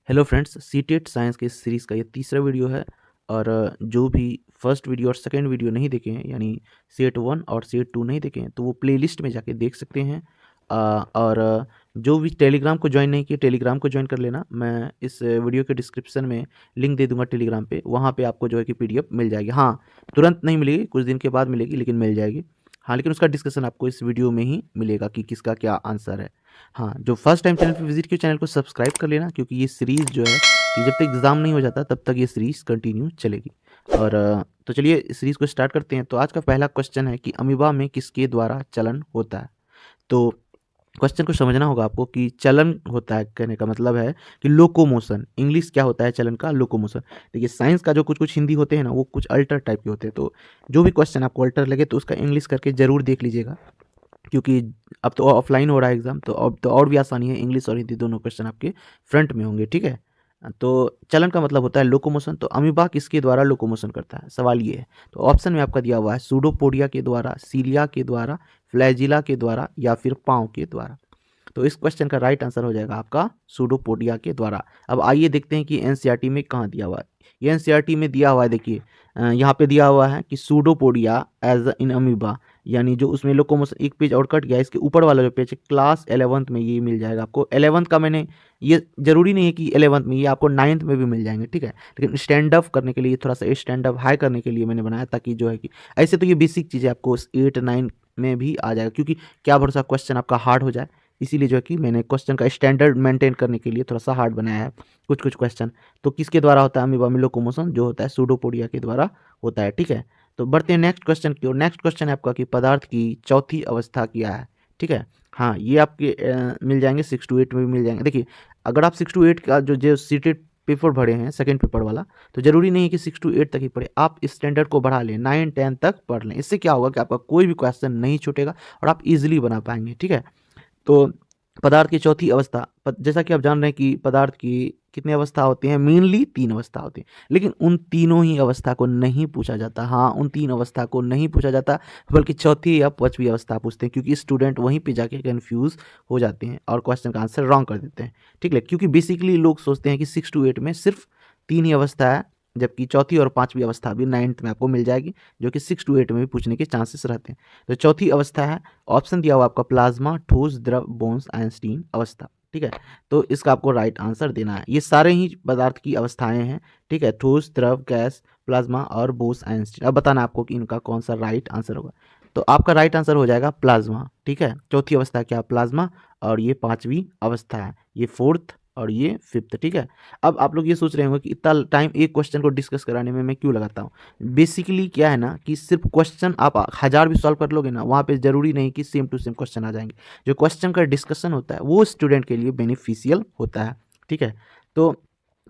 Hello friends, CTET science के series का ये तीसरा वीडियो है। और जो भी फर्स्ट वीडियो और सेकंड वीडियो नहीं देखे हैं, यानी सेट 1 और सेट 2 नहीं देखे हैं, तो वो प्लेलिस्ट में जाके देख सकते हैं। और जो भी टेलीग्राम को ज्वाइन नहीं किए, टेलीग्राम को ज्वाइन कर लेना। मैं इस वीडियो के डिस्क्रिप्शन में लिंक दे दूंगा टेलीग्राम पे, वहाँ पे आपको जो है कि पीडीएफ मिल जाएगी। हाँ, तुरंत नहीं मिलेगी, कुछ दिन के बाद मिलेगी, लेकिन मिल जाएगी। हाँ, लेकिन उसका डिस्कशन आपको इस वीडियो में ही मिलेगा कि किसका क्या आंसर है। हाँ, जो फर्स्ट टाइम चैनल पे विजिट किया, चैनल को सब्सक्राइब कर लेना, क्योंकि ये सीरीज़ जो है कि जब तक एग्ज़ाम नहीं हो जाता तब तक ये सीरीज़ कंटिन्यू चलेगी। और तो चलिए इस सीरीज़ को स्टार्ट करते हैं। तो आज का पहला क्वेश्चन है कि अमीबा में किसके द्वारा चलन होता है। तो क्वेश्चन को समझना होगा आपको कि चलन होता है, कहने का मतलब है कि लोकोमोशन। इंग्लिश क्या होता है चलन का? लोकोमोशन। देखिए, साइंस का जो कुछ कुछ हिंदी होते हैं ना, वो कुछ अल्टर टाइप के होते हैं। तो जो भी क्वेश्चन आपको अल्टर लगे तो उसका इंग्लिश करके ज़रूर देख लीजिएगा, क्योंकि अब तो ऑफलाइन हो रहा है एग्ज़ाम, तो अब तो और भी आसानी है। इंग्लिश और हिंदी दोनों क्वेश्चन आपके फ्रंट में होंगे, ठीक है। तो चलन का मतलब होता है लोकोमोशन। तो अमीबा किसके द्वारा लोकोमोशन करता है, सवाल ये है। तो ऑप्शन में आपका दिया हुआ है सूडोपोडिया के द्वारा, सीलिया के द्वारा, फ्लैजिला के द्वारा, या फिर पाँव के द्वारा। तो इस क्वेश्चन का राइट आंसर हो जाएगा आपका सूडोपोडिया के द्वारा। अब आइए देखते हैं कि एनसीईआरटी में कहाँ दिया हुआ है। ये एनसीईआरटी में दिया हुआ है, देखिए यहाँ पे दिया हुआ है कि सूडोपोडिया एज इन अमीबा, यानी जो उसमें लोकोमोशन, एक पेज और कट गया, इसके ऊपर वाला जो पेज है क्लास 11th में ये मिल जाएगा आपको। 11th का मैंने, ये जरूरी नहीं है कि 11th में, ये आपको 9th में भी मिल जाएंगे, ठीक है। लेकिन स्टैंड अप करने के लिए, थोड़ा सा स्टैंड अप हाई करने के लिए मैंने बनाया, ताकि जो है कि ऐसे तो ये बेसिक चीज़ें आपको 8 9 में भी आ जाएगा, क्योंकि क्या भरोसा क्वेश्चन आपका हार्ड हो जाए। इसीलिए जो है कि मैंने क्वेश्चन का स्टैंडर्ड मेंटेन करने के लिए थोड़ा सा हार्ड बनाया है कुछ कुछ क्वेश्चन। तो किसके द्वारा होता है अमीबा में लोकोमोशन? जो होता है सूडोपोडिया के द्वारा होता है, ठीक है। तो बढ़ते हैं नेक्स्ट क्वेश्चन की ओर। नेक्स्ट क्वेश्चन है आपका कि पदार्थ की चौथी अवस्था क्या है, ठीक है। हाँ, ये आपके मिल जाएंगे 6 to 8 में भी मिल जाएंगे। देखिए, अगर आप 6 to 8 का जो सीटेड पेपर भरे हैं, सेकंड पेपर वाला, तो जरूरी नहीं है कि 6 to 8 तक ही पढ़े, आप स्टैंडर्ड को बढ़ा लें, 9 10 तक पढ़ लें। इससे क्या होगा कि आपका कोई भी क्वेश्चन नहीं छूटेगा और आप इजीली बना पाएंगे, ठीक है। तो पदार्थ की चौथी अवस्था, जैसा कि आप जान रहे हैं कि पदार्थ की कितनी अवस्था होती हैं, मेनली 3 अवस्था होती हैं, लेकिन उन तीनों ही अवस्था को नहीं पूछा जाता। हाँ, उन 3 अवस्था को नहीं पूछा जाता, बल्कि चौथी या पांचवी अवस्था पूछते हैं, क्योंकि स्टूडेंट वहीं पे जाके कंफ्यूज हो जाते हैं और क्वेश्चन का आंसर रॉन्ग कर देते हैं, ठीक है। क्योंकि बेसिकली लोग सोचते हैं कि 6 to 8 में सिर्फ 3 ही अवस्था है, जबकि चौथी और पांचवी अवस्था भी 9th में आपको मिल जाएगी, जो कि 6 to 8 में भी पूछने के चांसेस रहते हैं। तो चौथी अवस्था है, ऑप्शन दिया हुआ आपका प्लाज्मा, ठोस, द्रव, बोन्स, आइंस्टीन अवस्था, ठीक है। तो इसका आपको राइट आंसर देना है। ये सारे ही पदार्थ की अवस्थाएं हैं, ठीक है, ठोस, द्रव, गैस, प्लाज्मा और बोस, आइंस्टीन। अब बताना आपको कि इनका कौन सा राइट आंसर होगा। तो आपका राइट आंसर हो जाएगा प्लाज्मा, ठीक है। चौथी अवस्था क्या? प्लाज्मा। और ये पांचवी अवस्था है, ये फोर्थ और ये फिफ्थ, ठीक है। अब आप लोग ये सोच रहे होंगे कि इतना टाइम एक क्वेश्चन को डिस्कस कराने में मैं क्यों लगाता हूँ। बेसिकली क्या है ना कि सिर्फ क्वेश्चन आप 1000 भी सॉल्व कर लोगे ना, वहाँ पे ज़रूरी नहीं कि सेम टू सेम क्वेश्चन आ जाएंगे। जो क्वेश्चन का डिस्कशन होता है वो स्टूडेंट के लिए बेनिफिशियल होता है, ठीक है। तो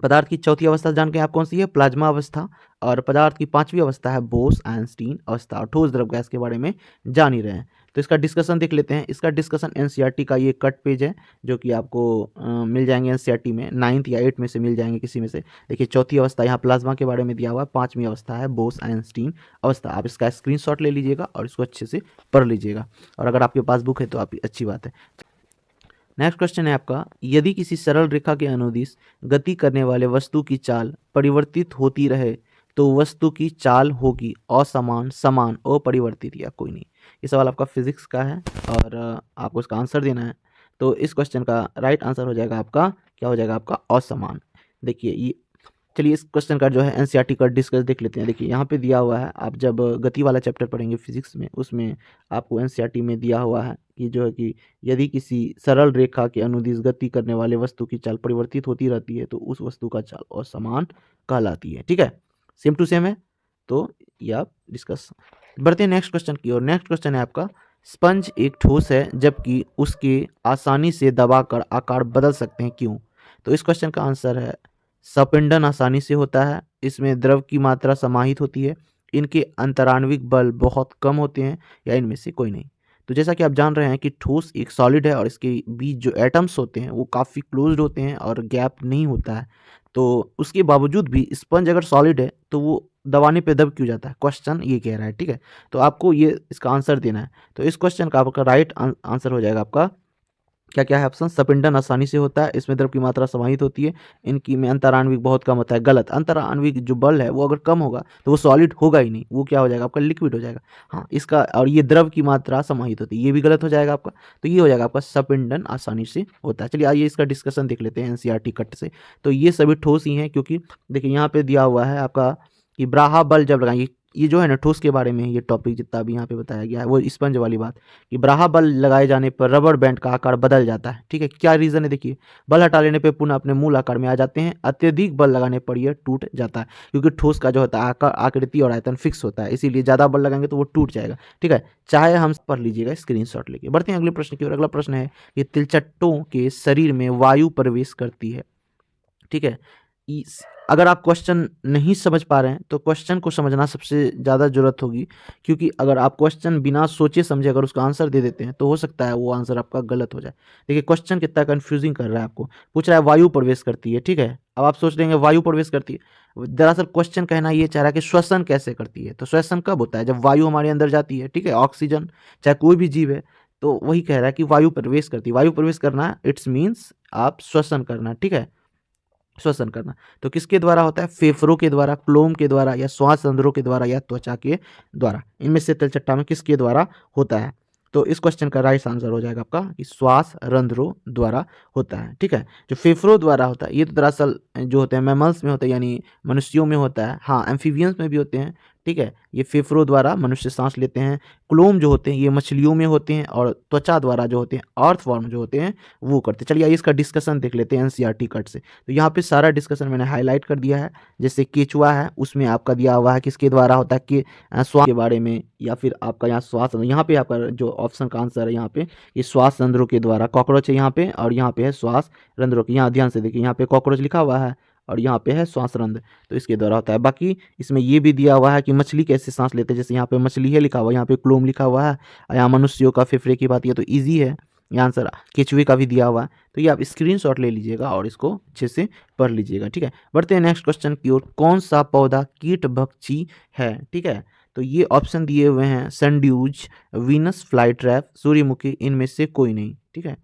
पदार्थ की चौथी अवस्था जान के आप कौन सी है? प्लाज्मा अवस्था। और पदार्थ की पांचवी अवस्था है बोस आइंस्टीन अवस्था। और ठोस द्रव गैस के बारे में जान ही रहे हैं, तो इसका डिस्कशन देख लेते हैं। इसका डिस्कशन एनसीईआरटी का ये कट पेज है, जो कि आपको मिल जाएंगे एनसीईआरटी में, 9th या 8th में से मिल जाएंगे किसी में से। देखिए, चौथी अवस्था यहाँ प्लाज्मा के बारे में दिया हुआ है, पांचवी अवस्था है बोस आइंस्टीन अवस्था। आप इसका स्क्रीनशॉट ले लीजिएगा और इसको अच्छे से पढ़ लीजिएगा, और अगर आपके पास बुक है तो आप अच्छी बात है। नेक्स्ट क्वेश्चन है आपका, यदि किसी सरल रेखा के अनुदिश गति करने वाले वस्तु की चाल परिवर्तित होती रहे तो वस्तु की चाल होगी असमान, समान, अपरिवर्तित या कोई नहीं। ये सवाल आपका फिजिक्स का है और आपको इसका आंसर देना है। तो इस क्वेश्चन का राइट आंसर हो जाएगा आपका, क्या हो जाएगा आपका? असमान। देखिए ये, चलिए इस क्वेश्चन का जो है एनसीईआरटी का डिस्कस देख लेते हैं। देखिए यहाँ पे दिया हुआ है, आप जब गति वाला चैप्टर पढ़ेंगे फिजिक्स में, उसमें आपको एनसीईआरटी में दिया हुआ है कि जो है कि यदि किसी सरल रेखा के अनुदिश गति करने वाले वस्तु की चाल परिवर्तित होती रहती है तो उस वस्तु का चाल असमान कहलाती है, ठीक है। सेम टू सेम है, तो ये आप डिस्कस। बढ़ते हैं नेक्स्ट क्वेश्चन की ओर। नेक्स्ट क्वेश्चन है आपका, स्पंज एक ठोस है जबकि उसके आसानी से दबाकर आकार बदल सकते हैं, क्यों? तो इस क्वेश्चन का आंसर है, संपीड़न आसानी से होता है, इसमें द्रव की मात्रा समाहित होती है, इनके अंतराण्विक बल बहुत कम होते हैं, या इनमें से कोई नहीं। तो जैसा कि आप जान रहे हैं कि ठोस एक सॉलिड है और इसके बीच जो एटम्स होते हैं वो काफ़ी क्लोज्ड होते हैं और गैप नहीं होता है। तो उसके बावजूद भी स्पंज अगर सॉलिड है तो वो दबाने पे दब क्यों जाता है, क्वेश्चन ये कह रहा है, ठीक है। तो आपको ये इसका आंसर देना है। तो इस क्वेश्चन का आपका राइट आंसर हो जाएगा आपका क्या क्या है ऑप्शन? सपिंडन आसानी से होता है, इसमें द्रव की मात्रा समाहित होती है, इनकी में अंतराण्विक बहुत कम होता है। गलत, अंतराण्विक जो बल है वो अगर कम होगा तो वो सॉलिड होगा ही नहीं, वो क्या हो जाएगा आपका? लिक्विड हो जाएगा। हाँ इसका, और ये द्रव की मात्रा समाहित होती है, ये भी गलत हो जाएगा आपका। तो ये हो जाएगा आपका सपिंडन आसानी से होता है। चलिए आइए इसका डिस्कशन देख लेते हैं एनसीईआरटी कट से। तो ये सभी ठोस ही हैं, क्योंकि देखिए यहाँ पे दिया हुआ है आपका कि ब्राहा बल जब लगाएंगे, ये जो है ना ठोस के बारे में ये टॉपिक जितना भी यहाँ पे बताया गया है वो स्पंज वाली बात, कि ब्राहा बल लगाए जाने पर रबर बैंड का आकार बदल जाता है। ठीक है, क्या रीज़न है? देखिए, बल हटा लेने पे पुनः अपने मूल आकार में आ जाते हैं, अत्यधिक बल लगाने पर यह टूट जाता है, क्योंकि ठोस का जो होता है आकार, आकृति और आयतन फिक्स होता है, इसीलिए ज़्यादा बल लगाएंगे तो वो टूट जाएगा। ठीक है, चाहे हम पढ़ लीजिएगा स्क्रीनशॉट लेके। बढ़ते हैं अगले प्रश्न की ओर। अगला प्रश्न है कि तिलचट्टों के शरीर में वायु प्रवेश करती है। ठीक है, अगर आप क्वेश्चन नहीं समझ पा रहे हैं तो क्वेश्चन को समझना सबसे ज़्यादा ज़रूरत होगी, क्योंकि अगर आप क्वेश्चन बिना सोचे समझे अगर उसका आंसर दे देते हैं तो हो सकता है वो आंसर आपका गलत हो जाए। देखिए क्वेश्चन कितना कंफ्यूजिंग कर रहा है आपको, पूछ रहा है वायु प्रवेश करती है। ठीक है, अब आप सोच रहे हैं वायु प्रवेश करती है, दरअसल क्वेश्चन कहना ये चाह रहा है कि श्वसन कैसे करती है। तो श्वसन कब होता है? जब वायु हमारे अंदर जाती है। ठीक है, ऑक्सीजन, चाहे कोई भी जीव है, तो वही कह रहा है कि वायु प्रवेश करती है। वायु प्रवेश करना इट्स मीन्स आप श्वसन करना। ठीक है, श्वसन करना तो किसके द्वारा होता है? फेफड़ों के द्वारा, क्लोम के द्वारा, या श्वास रंध्रों के द्वारा, या त्वचा के द्वारा। इनमें से तिलचट्टा में किसके द्वारा होता है? तो इस क्वेश्चन का राइट आंसर हो जाएगा आपका कि श्वास रंध्रों द्वारा होता है। ठीक है, जो फेफड़ों द्वारा होता है ये तो दरअसल जो होते हैं मैमल्स में होता है, यानी मनुष्यों में होता है। हाँ, एम्फीबियंस में भी होते हैं। ठीक है, ये फेफड़ों द्वारा मनुष्य सांस लेते हैं। क्लोम जो होते हैं ये मछलियों में होते हैं, और त्वचा द्वारा जो होते हैं, अर्थवॉर्म जो होते हैं वो करते हैं। चलिए आइए इसका डिस्कशन देख लेते हैं एनसीईआरटी कट से। तो यहाँ पे सारा डिस्कशन मैंने हाईलाइट कर दिया है। जैसे केचुआ है उसमें आपका दिया हुआ है किसके द्वारा होता है, कि श्वास के बारे में, या फिर आपका यहाँ श्वास, यहाँ पे आपका जो ऑप्शन का आंसर है यहाँ पे ये श्वास रंध्रों के द्वारा। कॉकरोच है यहाँ पे, और यहाँ पे है श्वास रंध्रों के। यहाँ ध्यान से देखिए, यहाँ पे कॉकरोच लिखा हुआ है और यहाँ पे है श्वास रंध्र, तो इसके द्वारा होता है। बाकी इसमें ये भी दिया हुआ है कि मछली कैसे सांस लेते हैं, जैसे यहाँ पे मछली है लिखा हुआ है, यहाँ पे क्लोम लिखा हुआ है, यहाँ मनुष्यों का फेफड़े की बात, ये तो ईजी है। ये आंसर केचुए का भी दिया हुआ है, तो ये आप स्क्रीनशॉट ले लीजिएगा और इसको अच्छे से पढ़ लीजिएगा। ठीक है, बढ़ते हैं नेक्स्ट क्वेश्चन की ओर। कौन सा पौधा कीट भक्षी है? ठीक है, तो ये ऑप्शन दिए हुए हैं सनड्यूज, वीनस फ्लाईट्रैप, सूर्यमुखी, इनमें से कोई नहीं। ठीक है,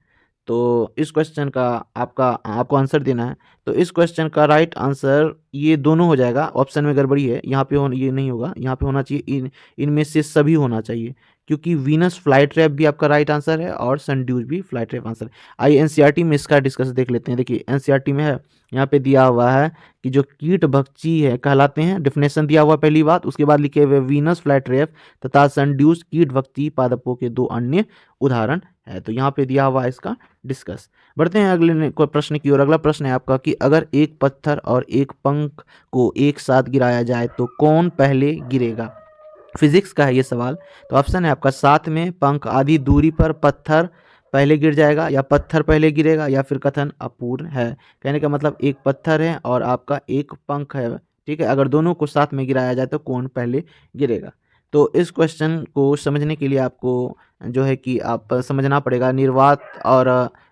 तो इस क्वेश्चन का आपको आंसर देना है। तो इस क्वेश्चन का राइट आंसर ये दोनों हो जाएगा। ऑप्शन में गड़बड़ी है, यहाँ पे ये नहीं होगा, यहाँ पे होना चाहिए इनमें से सभी होना चाहिए, क्योंकि वीनस फ्लाईट्रैप भी आपका राइट आंसर है और सनड्यूज भी फ्लाईट्रैप आंसर है। आइए एनसीईआरटी में इसका डिस्कस देख लेते हैं। देखिए एनसीईआरटी में है, यहाँ पे दिया हुआ है कि जो कीट भक्षी है कहलाते हैं, डेफिनेशन दिया हुआ पहली बात, उसके बाद लिखे हुए वीनस फ्लाईट्रैप तथा सनड्यूज कीट भक्षी पादपों के दो अन्य उदाहरण है। तो यहाँ पे दिया हुआ है इसका डिस्कस। बढ़ते हैं अगले प्रश्न की ओर। अगला प्रश्न है आपका कि अगर एक पत्थर और एक पंख को एक साथ गिराया जाए तो कौन पहले गिरेगा? फिजिक्स का है ये सवाल। तो ऑप्शन है आपका 7 में पंख आधी दूरी पर पत्थर पहले गिर जाएगा, या पत्थर पहले गिरेगा, या फिर कथन अपूर्ण है। कहने का मतलब एक पत्थर है और आपका एक पंख है। ठीक है, अगर दोनों को साथ में गिराया जाए तो कौन पहले गिरेगा? तो इस क्वेश्चन को समझने के लिए आपको जो है कि आप समझना पड़ेगा निर्वात और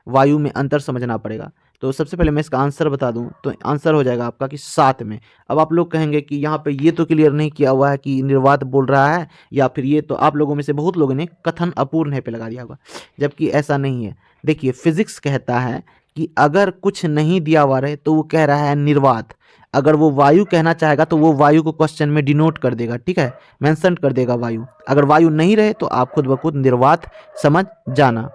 वायु में अंतर समझना पड़ेगा। तो सबसे पहले मैं इसका आंसर बता दूं, तो आंसर हो जाएगा आपका कि 7 में। अब आप लोग कहेंगे कि यहाँ पे ये तो क्लियर नहीं किया हुआ है कि निर्वात बोल रहा है, या फिर ये तो आप लोगों में से बहुत लोगों ने कथन अपूर्ण है पे लगा दिया होगा, जबकि ऐसा नहीं है। देखिए फिजिक्स कहता है कि अगर कुछ नहीं दिया हुआ रहे तो वो कह रहा है निर्वात। अगर वो वायु कहना चाहेगा तो वो वायु को क्वेश्चन में डिनोट कर देगा। ठीक है, मेंशन कर देगा वायु। अगर वायु नहीं रहे तो आप खुद ब खुद निर्वात समझ जाना।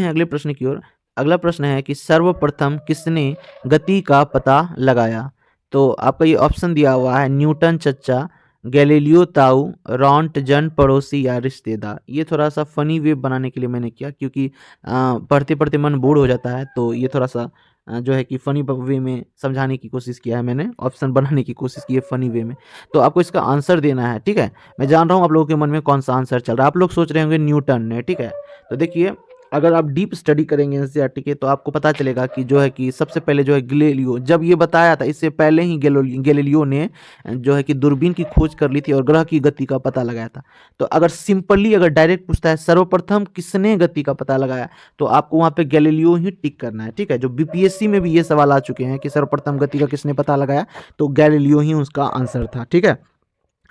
अगले प्रश्न की ओर। अगला प्रश्न है कि सर्वप्रथम किसने गति का पता लगाया? तो आपका ये ऑप्शन दिया हुआ है न्यूटन चचा, गैलीलियो ताऊ, रॉन्टजन पड़ोसी, या रिश्तेदार। ये थोड़ा सा फनी वे बनाने के लिए मैंने किया, क्योंकि पढ़ते पढ़ते मन बोर हो जाता है, तो ये थोड़ा सा जो है कि फ़नी वे में समझाने की कोशिश किया है मैंने, ऑप्शन बनाने की कोशिश की है फ़नी वे में। तो आपको इसका आंसर देना है। ठीक है, मैं जान रहा हूँ आप लोगों के मन में कौन सा आंसर चल रहा है। आप लोग सोच रहे होंगे न्यूटन ने। ठीक है, तो देखिए अगर आप डीप स्टडी करेंगे एनसीईआरटी के तो आपको पता चलेगा कि जो है कि सबसे पहले जो है गैलीलियो, जब ये बताया था इससे पहले ही गैलीलियो ने जो है कि दूरबीन की खोज कर ली थी और ग्रह की गति का पता लगाया था। तो अगर सिंपली अगर डायरेक्ट पूछता है सर्वप्रथम किसने गति का पता लगाया, तो आपको वहाँ पे गैलीलियो ही टिक करना है। ठीक है, जो बीपीएससी में भी ये सवाल आ चुके हैं कि सर्वप्रथम गति का किसने पता लगाया, तो गैलीलियो ही उसका आंसर था। ठीक है,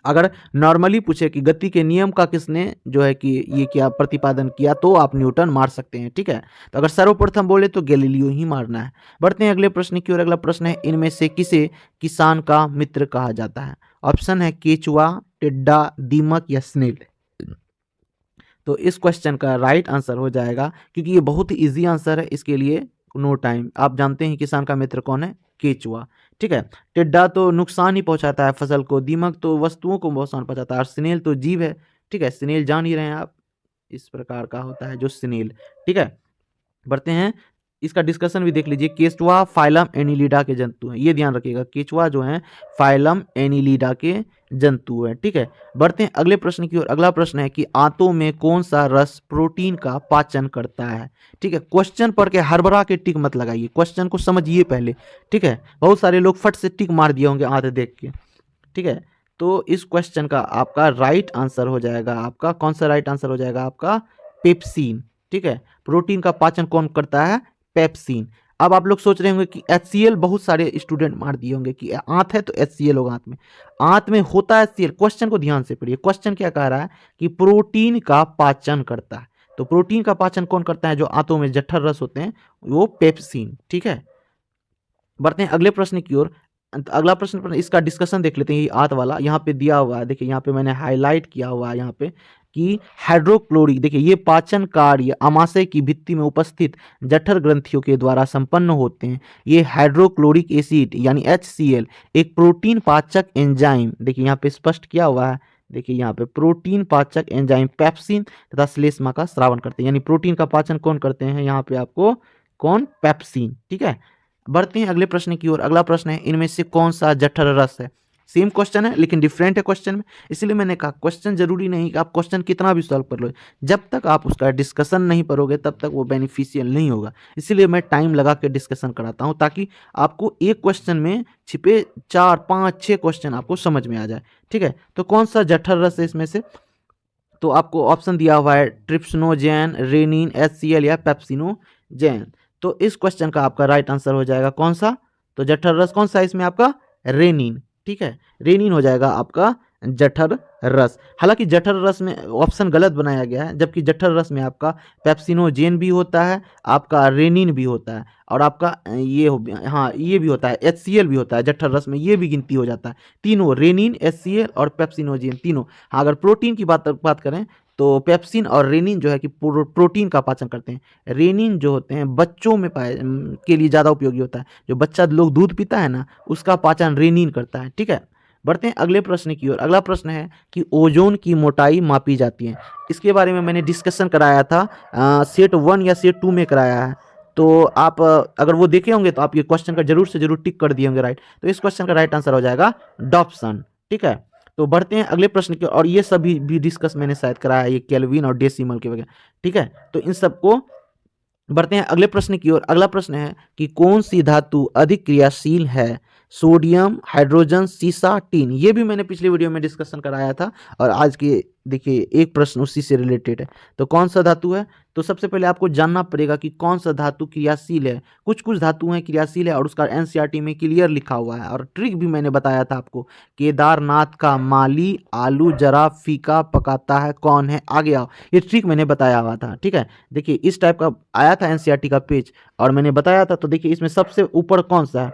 अगर नॉर्मली पूछे कि गति के नियम का किसने जो है कि ये क्या प्रतिपादन किया, तो आप न्यूटन मार सकते हैं, ठीक है। तो अगर सर्वप्रथम बोले तो गैलीलियो ही मारना है। बढ़ते हैं अगले प्रश्न की ओर। अगला प्रश्न है, इनमें से किसे किसान का मित्र कहा जाता है? ऑप्शन है केचुआ, टिड्डा, दीमक या स्नेल। तो इस क्वेश्चन का राइट आंसर हो जाएगा, क्योंकि ये बहुत ही ईजी आंसर है, इसके लिए नो टाइम। आप जानते हैं किसान का मित्र कौन है? केचुआ, ठीक है। टिड्डा तो नुकसान ही पहुंचाता है फसल को, दीमक तो वस्तुओं को नुकसान पहुंचाता है, और स्नेल तो जीव है, ठीक है। स्नेल जान ही रहे हैं आप, इस प्रकार का होता है जो स्नेल, ठीक है। बढ़ते हैं, इसका डिस्कशन भी देख लीजिए। केचुआ फाइलम एनिलिडा के जंतु हैं, ये ध्यान रखिएगा, केचुआ जो है फाइलम एनिलिडा के जंतु है, ठीक है। बढ़ते हैं अगले प्रश्न की ओर। अगला प्रश्न है कि आंतों में कौन सा रस प्रोटीन का पाचन करता है? ठीक है, क्वेश्चन पढ़ के हड़बड़ा के टिक मत लगाइए, क्वेश्चन को समझिए पहले, ठीक है। बहुत सारे लोग फट से टिक मार दिए होंगे आंत देख के, ठीक है। तो इस क्वेश्चन का आपका राइट आंसर हो जाएगा, आपका कौन सा राइट आंसर हो जाएगा? आपका पेप्सिन, ठीक है। प्रोटीन का पाचन कौन करता है? पेप्सिन। अब आप लोग सोच रहे होंगे कि HCl, बहुत सारे स्टूडेंट मार दिए होंगे कि आंत है तो HCl होगा आंत में। आंत में होता है HCl, क्वेश्चन को ध्यान से पढ़िए। क्वेश्चन क्या कह रहा है कि प्रोटीन का पाचन करता है, तो प्रोटीन का पाचन कौन करता है? जो आंतों में जठर रस होते हैं, वो पेप्सिन, ठीक है। बढ़ते हैं अगले प्रश्न की ओर। अगला प्रश्न पर इसका डिस्कशन देख लेते हैं। ये आंत वाला यहाँ पे दिया हुआ है, देखिए यहाँ पे मैंने हाईलाइट किया हुआ है यहाँ पे कि हाइड्रोक्लोरिक, देखिए ये पाचन कार्य आमाशय की भित्ति में उपस्थित जठर ग्रंथियों के द्वारा संपन्न होते हैं। ये हाइड्रोक्लोरिक एसिड यानी HCl एक प्रोटीन पाचक एंजाइम, देखिए यहाँ पे स्पष्ट किया हुआ है, देखिए यहाँ पे प्रोटीन पाचक एंजाइम पेप्सिन तथा श्लेष्मा का स्रावन करते हैं, यानी प्रोटीन का पाचन कौन करते हैं? यहाँ पे आपको कौन? पेप्सिन, ठीक है। बढ़ते हैं अगले प्रश्न की ओर। अगला प्रश्न है, इनमें से कौन सा जठर रस है? सेम क्वेश्चन है लेकिन डिफरेंट है क्वेश्चन में, इसलिए मैंने कहा क्वेश्चन जरूरी नहीं कि आप क्वेश्चन कितना भी सॉल्व कर लो, जब तक आप उसका डिस्कशन नहीं करोगे तब तक वो बेनिफिशियल नहीं होगा। इसीलिए मैं टाइम लगा के डिस्कशन कराता हूँ, ताकि आपको एक क्वेश्चन में छिपे 4, 5, 6 क्वेश्चन आपको समझ में आ जाए, ठीक है। तो कौन सा जठर रस है इसमें से? तो आपको ऑप्शन दिया हुआ है ट्रिप्सिनोजेन, रेनिन, HCl या पेप्सिनोजेन। तो इस क्वेश्चन का आपका राइट आंसर हो जाएगा कौन सा? तो जठर रस कौन सा है इसमें? आपका रेनिन, ठीक है। रेनिन हो जाएगा आपका जठर रस। हालांकि जठर रस में ऑप्शन गलत बनाया गया है, जबकि जठर रस में आपका पेप्सिनोजेन भी होता है, आपका रेनिन भी होता है, और आपका ये हाँ ये भी होता है, HCl भी होता है जठर रस में, ये भी गिनती हो जाता है। तीनों रेनिन, HCl और पेप्सिनोजेन तीनों। हाँ, अगर प्रोटीन की बात करें तो पेप्सिन और रेनिन जो है कि प्रोटीन का पाचन करते हैं। रेनिन जो होते हैं बच्चों में के लिए ज़्यादा उपयोगी होता है, जो बच्चा लोग दूध पीता है ना, उसका पाचन रेनिन करता है, ठीक है। बढ़ते हैं अगले प्रश्न की ओर। अगला प्रश्न है कि ओजोन की मोटाई मापी जाती है, इसके बारे में मैंने डिस्कशन कराया था, सेट 1 या सेट 2 में कराया है। तो आप अगर वो देखे होंगे तो आप ये क्वेश्चन का जरूर से जरूर टिक कर दिए होंगे राइट। तो इस क्वेश्चन का राइट आंसर हो जाएगा डॉप्सन, ठीक है। तो बढ़ते हैं अगले प्रश्न की, और ये सभी भी डिस्कस मैंने शायद कराया, ये केल्विन और डेसिमल के वगैरह, ठीक है। तो इन सबको बढ़ते हैं अगले प्रश्न की ओर। अगला प्रश्न है कि कौन सी धातु अधिक क्रियाशील है? सोडियम, हाइड्रोजन, सीसा, टीन। ये भी मैंने पिछले वीडियो में डिस्कशन कराया था, और आज के देखिए एक प्रश्न उसी से रिलेटेड है। तो कौन सा धातु है? तो सबसे पहले आपको जानना पड़ेगा कि कौन सा धातु क्रियाशील है। कुछ कुछ धातु हैं क्रियाशील है, और उसका NCERT में क्लियर लिखा हुआ है, और ट्रिक भी मैंने बताया था आपको। केदारनाथ का माली आलू जरा फीका पकाता है कौन है? आगे आओ, ये ट्रिक मैंने बताया हुआ था, ठीक है। देखिए इस टाइप का आया था NCERT का पेज, और मैंने बताया था। तो देखिए इसमें सबसे ऊपर कौन सा है?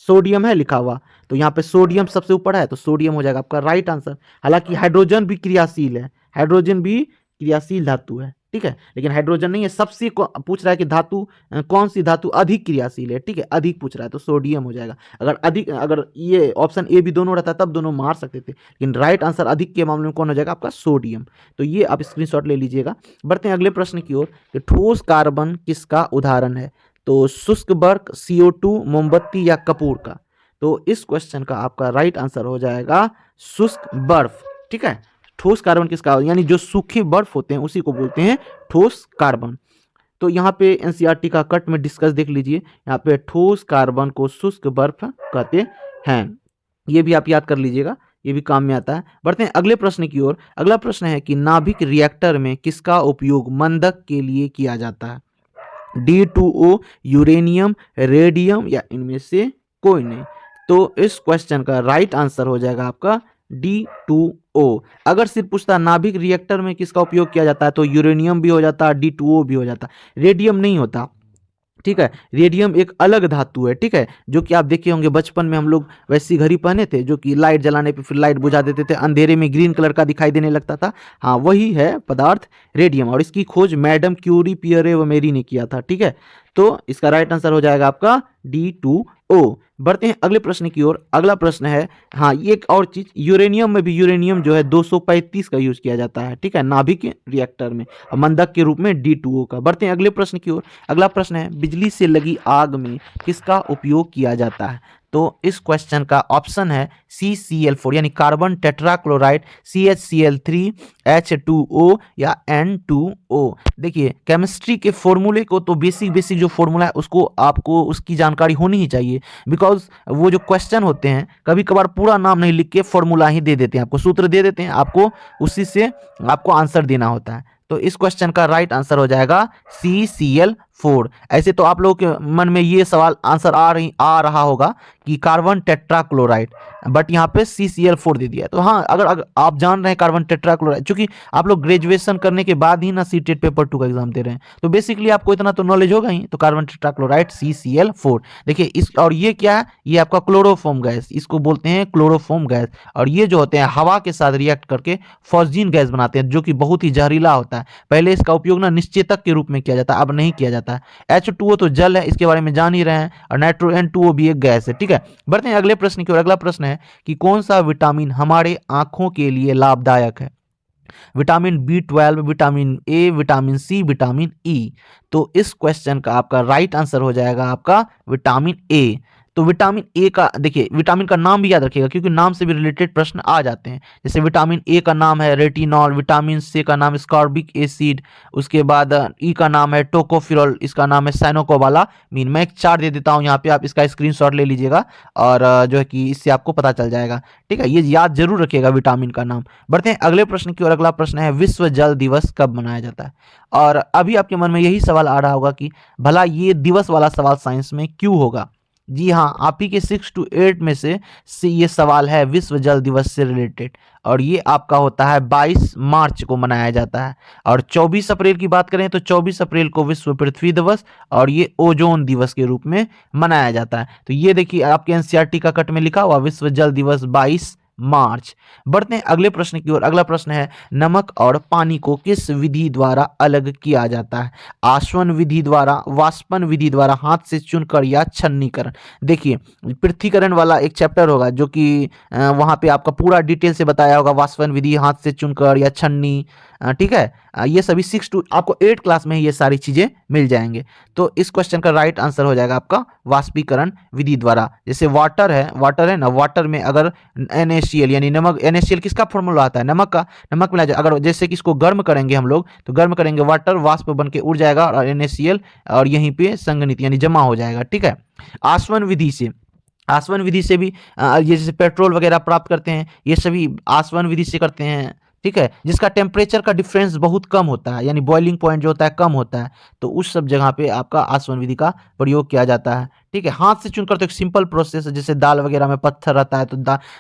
सोडियम है लिखा हुआ, तो यहाँ पे सोडियम सबसे ऊपर है, तो सोडियम हो जाएगा आपका राइट आंसर। हालांकि हाइड्रोजन भी क्रियाशील है, हाइड्रोजन भी क्रियाशील धातु है, ठीक है, लेकिन हाइड्रोजन नहीं है। सबसे पूछ रहा है कि धातु कौन सी धातु अधिक क्रियाशील है, ठीक है, अधिक पूछ रहा है, तो सोडियम हो जाएगा। अगर ये ऑप्शन ए भी दोनों रहता तब दोनों मार सकते थे, लेकिन राइट आंसर अधिक के मामले में कौन हो जाएगा? आपका सोडियम। तो ये आप स्क्रीनशॉट ले लीजिएगा। बढ़ते हैं अगले प्रश्न की ओर कि ठोस कार्बन किसका उदाहरण है? तो शुष्क बर्फ, CO2, मोमबत्ती या कपूर का? तो इस क्वेश्चन का आपका राइट आंसर हो जाएगा शुष्क बर्फ, ठीक है। ठोस कार्बन किसका, यानी जो सूखे बर्फ होते हैं उसी को बोलते हैं ठोस कार्बन। तो यहाँ पे NCERT का कट में डिस्कस देख लीजिए, यहाँ पे ठोस कार्बन को शुष्क बर्फ कहते हैं, ये भी आप याद कर लीजिएगा, ये भी काम में आता है। बढ़ते हैं अगले प्रश्न की ओर। अगला प्रश्न है कि नाभिक रिएक्टर में किसका उपयोग मंदक के लिए किया जाता है? D2O, यूरेनियम, रेडियम या इनमें से कोई नहीं? तो इस क्वेश्चन का राइट आंसर हो जाएगा आपका D2O। अगर सिर्फ पूछता नाभिक रिएक्टर में किसका उपयोग किया जाता है तो यूरेनियम भी हो जाता, D2O भी हो जाता, रेडियम नहीं होता। ठीक है, रेडियम एक अलग धातु है, ठीक है, जो कि आप देखे होंगे बचपन में हम लोग वैसी घड़ी पहने थे जो कि लाइट जलाने पे फिर लाइट बुझा देते थे, अंधेरे में ग्रीन कलर का दिखाई देने लगता था। हाँ, वही है पदार्थ रेडियम, और इसकी खोज मैडम क्यूरी, पियरे व मेरी ने किया था। ठीक है, तो इसका राइट आंसर हो जाएगा आपका D2O। बढ़ते हैं अगले प्रश्न की ओर। अगला प्रश्न है, हाँ ये एक और चीज, यूरेनियम में भी यूरेनियम जो है 235 का यूज किया जाता है, ठीक है, नाभिक रिएक्टर में, मंदक के रूप में D2O का। बढ़ते हैं अगले प्रश्न की ओर। अगला प्रश्न है, बिजली से लगी आग में किसका उपयोग किया जाता है? तो इस क्वेश्चन का ऑप्शन है CCl4 यानी कार्बन टेट्राक्लोराइड, CHCl3, H2O या N2O। देखिए केमिस्ट्री के फॉर्मूले को तो बेसिक जो फॉर्मूला है उसको आपको उसकी जानकारी होनी ही चाहिए, बिकॉज वो जो क्वेश्चन होते हैं कभी कभार पूरा नाम नहीं लिख के फॉर्मूला ही दे देते हैं, आपको सूत्र दे देते हैं, आपको उसी से आपको आंसर देना होता है। तो इस क्वेश्चन का राइट आंसर हो जाएगा CCl4। ऐसे तो आप लोगों के मन में ये सवाल आंसर आ रहा होगा कि कार्बन टेट्राक्लोराइड, बट यहाँ पे CCl4 दे दिया है। तो हाँ, अगर आप जान रहे हैं कार्बन टेट्राक्लोराइड, चूंकि आप लोग ग्रेजुएशन करने के बाद ही ना सीटेट पेपर 2 का एग्जाम दे रहे हैं, तो बेसिकली आपको इतना तो नॉलेज होगा ही। तो कार्बन टेट्राक्लोराइड CCl4। देखिए इस, और ये क्या है, ये आपका क्लोरोफॉर्म गैस, इसको बोलते हैं क्लोरोफॉर्म गैस, और ये जो होते हैं हवा के साथ रिएक्ट करके फॉस्जीन गैस बनाते हैं, जो कि बहुत ही जहरीला होता है। पहले इसका उपयोग ना निश्चेतक के रूप में किया जाता है, अब नहीं किया जाता है। H2O तो जल है, इसके बारे में जान ही रहे हैं, और नाइट्रो N2O भी एक गैस है। ठीक है, बढ़ते हैं अगले प्रश्न की ओर। अगला प्रश्न है कि कौन सा विटामिन हमारे आंखों के लिए लाभदायक है? Vitamin B12, vitamin A, vitamin C, vitamin E। तो इस क्वेश्चन का आपका राइट आंसर हो जाएगा आपका विटामिन A। तो विटामिन ए का देखिए, विटामिन का नाम भी याद रखिएगा क्योंकि नाम से भी रिलेटेड प्रश्न आ जाते हैं। जैसे विटामिन ए का नाम है रेटिनॉल, विटामिन सी का नाम स्कॉर्बिक एसिड, उसके बाद ई का नाम है टोकोफिरॉल, इसका नाम है साइनोकोबालामीन। मैं एक चार्ट दे देता हूँ यहाँ पे, आप इसका स्क्रीनशॉट ले लीजिएगा और जो है कि इससे आपको पता चल जाएगा। ठीक है, ये याद जरूर रखिएगा विटामिन का नाम। बढ़ते हैं अगले प्रश्न की ओर। अगला प्रश्न है, विश्व जल दिवस कब मनाया जाता है? और अभी आपके मन में यही सवाल आ रहा होगा कि भला ये दिवस वाला सवाल साइंस में क्यों होगा? जी हाँ, आप ही के 6 to 8 में से ये सवाल है विश्व जल दिवस से रिलेटेड, और ये आपका होता है 22 मार्च को मनाया जाता है। और 24 अप्रैल की बात करें तो 24 अप्रैल को विश्व पृथ्वी दिवस और ये ओजोन दिवस के रूप में मनाया जाता है। तो ये देखिए आपके एनसीईआरटी का कट में लिखा हुआ विश्व जल दिवस 22 मार्च। बढ़ते हैं अगले प्रश्न की ओर। अगला प्रश्न है, नमक और पानी को किस विधि द्वारा अलग किया जाता है? आसवन विधि द्वारा, वाष्पन विधि द्वारा, हाथ से चुनकर या छन्नीकरण? देखिए पृथ्वीकरण वाला एक चैप्टर होगा जो कि वहाँ पे आपका पूरा डिटेल से बताया होगा, वाष्पन विधि, हाथ से चुनकर या छन्नी। ठीक है, ये सभी 6 to आपको 8 क्लास में ही ये सारी चीजें मिल जाएंगे। तो इस क्वेश्चन का राइट आंसर हो जाएगा आपका वाष्पीकरण विधि द्वारा। जैसे वाटर है ना, वाटर में अगर NaCl यानी नमक, NaCl किसका फॉर्मूला आता है? नमक का। नमक मिला जाए, अगर जैसे कि इसको गर्म करेंगे हम लोग, तो गर्म करेंगे वाटर, वाष्प बन के उड़ जाएगा और NaCl और यहीं पे संघनित यानी जमा हो जाएगा। ठीक है, आसवन विधि से भी ये जैसे पेट्रोल वगैरह प्राप्त करते हैं, ये सभी आसवन विधि से करते हैं। ठीक है, जिसका टेम्परेचर का डिफरेंस बहुत कम होता है, यानी बॉइलिंग पॉइंट जो होता है कम होता है, तो उस सब जगह पे आपका आसवन विधि का प्रयोग किया जाता है। ठीक है, हाथ से चुनकर तो एक सिंपल प्रोसेस है, जैसे दाल वगैरह में पत्थर रहता है तो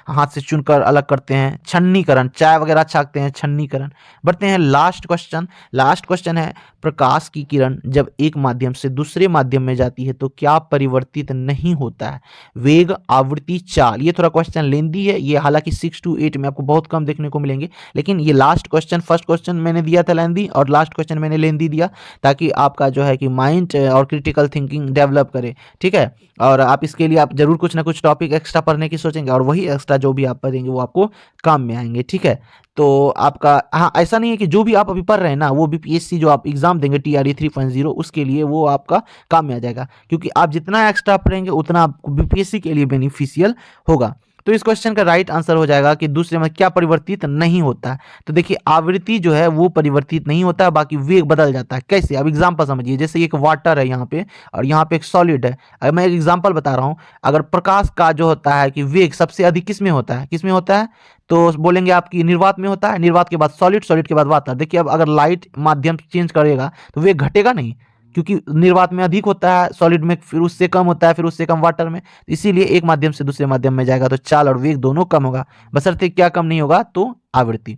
हाथ से चुनकर अलग करते हैं। छन्नीकरण, चाय वगैरह छाकते हैं, छन्नीकरण। बढ़ते हैं लास्ट क्वेश्चन है, प्रकाश की किरण जब एक माध्यम से दूसरे माध्यम में जाती है तो क्या परिवर्तित नहीं होता है? वेग, आवृत्ति, चाल। ये थोड़ा क्वेश्चन लेंदी है, ये हालांकि 6 to 8 में आपको बहुत कम देखने को मिलेंगे, लेकिन ये लास्ट क्वेश्चन, फर्स्ट क्वेश्चन मैंने दिया था लेंदी और लास्ट क्वेश्चन मैंने लेंदी दिया, ताकि आपका जो है कि माइंड और क्रिटिकल थिंकिंग डेवलप करे। ठीक है, और आप इसके लिए आप जरूर कुछ ना कुछ टॉपिक एक्स्ट्रा पढ़ने की सोचेंगे, और वही एक्स्ट्रा जो भी आप पढ़ेंगे वो आपको काम में आएंगे। ठीक है, तो आपका हाँ, ऐसा नहीं है कि जो भी आप अभी पढ़ रहे हैं ना वो BPSC जो आप एग्जाम देंगे TRE 3.0 उसके लिए वो आपका काम में आ जाएगा, क्योंकि आप जितना एक्स्ट्रा पढ़ेंगे उतना आपको BPSC के लिए बेनिफिशियल होगा। तो इस क्वेश्चन का राइट आंसर हो जाएगा कि दूसरे में क्या परिवर्तित नहीं होता है? तो देखिए आवृत्ति जो है वो परिवर्तित नहीं होता है, बाकी वेग बदल जाता है। कैसे? अब एग्जांपल समझिए, जैसे एक वाटर है यहाँ पे और यहाँ पे एक सॉलिड है। अब मैं एक एग्जांपल बता रहा हूँ, अगर प्रकाश का जो होता है कि वेग सबसे अधिक किस में होता है? तो बोलेंगे आपकी निर्वात में होता है, निर्वात के बाद सॉलिड, सॉलिड के बाद वाटर। देखिए अब अगर लाइट माध्यम चेंज करेगा तो वेग घटेगा नहीं, क्योंकि निर्वात में अधिक होता है, सॉलिड में फिर उससे कम होता है, फिर उससे कम वाटर में, इसीलिए एक माध्यम से दूसरे माध्यम में जाएगा तो चाल और वेग दोनों कम होगा, बशर्ते क्या कम नहीं होगा, तो आवृत्ति।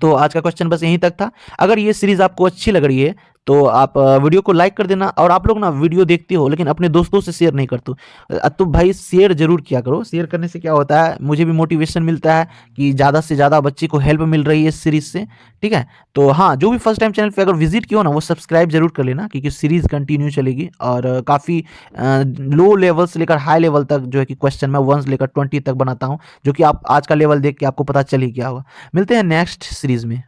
तो आज का क्वेश्चन बस यहीं तक था। अगर ये सीरीज आपको अच्छी लग रही है तो आप वीडियो को लाइक कर देना, और आप लोग ना वीडियो देखते हो लेकिन अपने दोस्तों से शेयर नहीं करते हो, तो भाई शेयर जरूर किया करो। शेयर करने से क्या होता है, मुझे भी मोटिवेशन मिलता है कि ज़्यादा से ज़्यादा बच्चे को हेल्प मिल रही है इस सीरीज से, ठीक है। तो हाँ, जो भी फर्स्ट टाइम चैनल पे अगर विजिट किया हो ना, वो सब्सक्राइब जरूर कर लेना, क्योंकि सीरीज कंटिन्यू चलेगी और काफ़ी लो लेवल से लेकर हाई लेवल तक जो है कि क्वेश्चन मैं 1 से लेकर 20 तक बनाता हूँ, जो कि आप आज का लेवल देख के आपको पता चल ही गया होगा। मिलते हैं नेक्स्ट सीरीज में।